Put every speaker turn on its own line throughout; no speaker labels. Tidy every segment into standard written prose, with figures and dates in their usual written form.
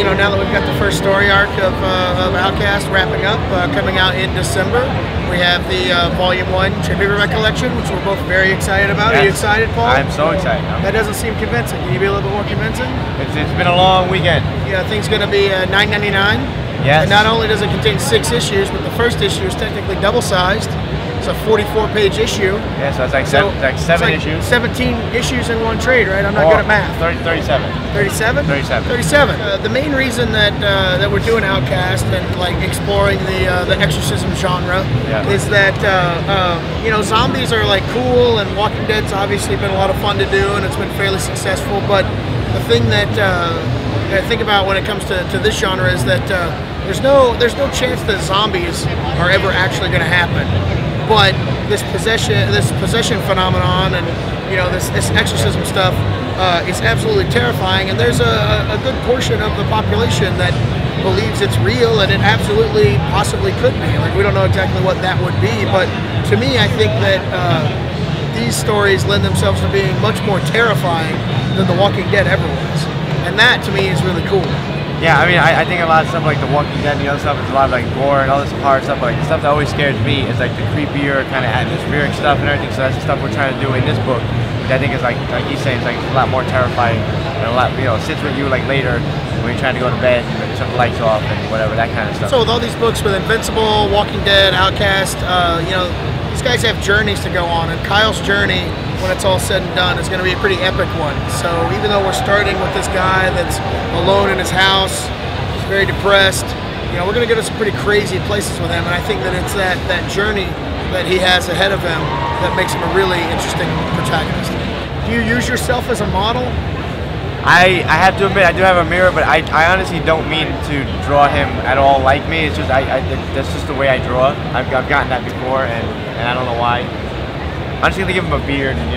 now that we've got the first story arc of Outcast wrapping up, coming out in December, we have the Volume 1 Paperback Collection, which we're both very excited about. Yes. Are you excited, Paul?
I'm so excited.
That doesn't seem convincing. Can you be a little bit more convincing?
It's been a long weekend.
Yeah, I think it's going to be $9.99.
Yes.
And not only does it contain 6 issues, but the first issue is technically double-sized. It's a 44-page issue.
Yeah, so it's like seven issues.
17 issues in one trade, right? I'm not good at math.
37.
37?
37.
37. The main reason that that we're doing Outcast and like exploring the exorcism genre is that zombies are like cool, and Walking Dead's obviously been a lot of fun to do, and it's been fairly successful. But the thing that I think about when it comes to this genre is that there's no chance that zombies are ever actually going to happen. But this possession phenomenon and this exorcism stuff is absolutely terrifying, and there's a good portion of the population that believes it's real, and it absolutely possibly could be. Like, we don't know exactly what that would be, but to me, I think that these stories lend themselves to being much more terrifying than The Walking Dead ever was, and that to me is really cool.
Yeah, I mean, I think a lot of stuff like The Walking Dead and the other stuff is a lot of like gore and all this horror stuff. But like the stuff that always scares me is like the creepier kind of atmospheric stuff and everything. So that's the stuff we're trying to do in this book, which I think is like he's saying, it's like a lot more terrifying and a lot, sits with you like later when you're trying to go to bed, shut the lights off and whatever, that kind of stuff.
So with all these books with Invincible, Walking Dead, Outcast, these guys have journeys to go on, and Kyle's journey, when it's all said and done, is going to be a pretty epic one. So even though we're starting with this guy that's alone in his house, he's very depressed, we're going to go to some pretty crazy places with him, and I think that it's that journey that he has ahead of him that makes him a really interesting protagonist. Do you use yourself as a model?
I have to admit, I do have a mirror, but I honestly don't mean to draw him at all like me. It's just that's just the way I draw. I've gotten that before, and I don't know why. I'm just gonna give him a beard and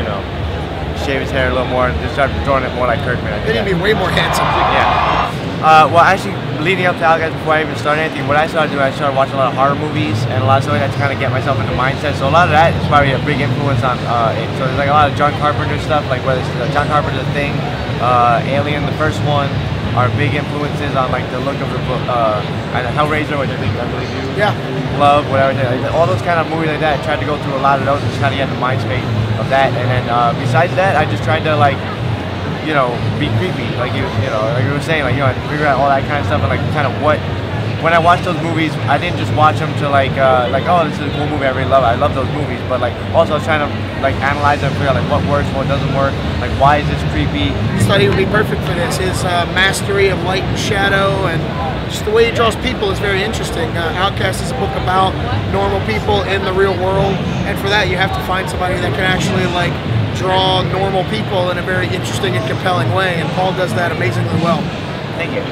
shave his hair a little more and just start drawing it more like Kirkman.
Then he'd be way more handsome.
Yeah. Well, actually, leading up to Outcast, before I even started anything, what I started doing, I started watching a lot of horror movies and a lot of stuff like that to kind of get myself into mindset. So a lot of that is probably a big influence on it. So there's like a lot of John Carpenter stuff, like whether it's John Carpenter's Thing, Alien, the first one, are big influences on like the look of the book, and Hellraiser, which I believe you love, whatever. Like, all those kind of movies like that. I tried to go through a lot of those and just kind of get the mind space of that. And then besides that, I just tried to like, be creepy, like you were saying, like figure out all that kind of stuff, and like kind of what. When I watched those movies, I didn't just watch them to like oh, this is a cool movie, I really love it. I love those movies, but like also I was trying to like analyze them, figure out like what works, what doesn't work, like why is this creepy.
I thought he would be perfect for this. His mastery of light and shadow, and just the way he draws people is very interesting. Outcast is a book about normal people in the real world, and for that you have to find somebody that can actually like draw normal people in a very interesting and compelling way, and Paul does that amazingly well.
Thank you.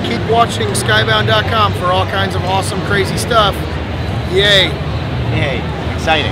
Keep watching Skybound.com for all kinds of awesome, crazy stuff. Yay.
Yay. Exciting.